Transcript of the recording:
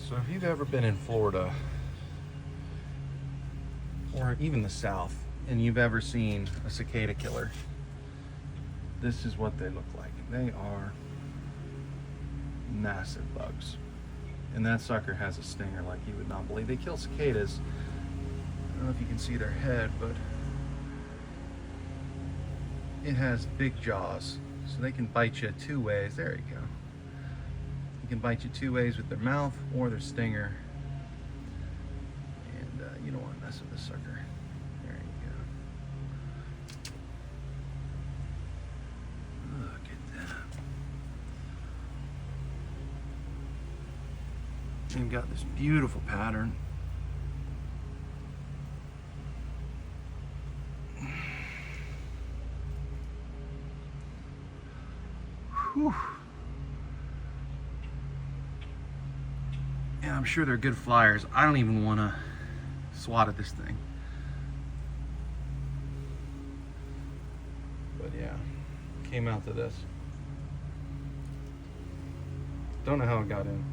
So if you've ever been in Florida or even the South and you've ever seen a cicada killer, this is what they look like. They are massive bugs. And that sucker has a stinger like you would not believe. They kill cicadas. I don't know if you can see their head, but it has big jaws. So they can bite you two ways. There you go. They can bite you two ways with their mouth or their stinger. And you don't want to mess with this sucker. There you go. Look at that. They've got this beautiful pattern. Whew. Yeah, I'm sure they're good flyers. I don't even want to swat at this thing. But yeah, came out to this. Don't know how it got in.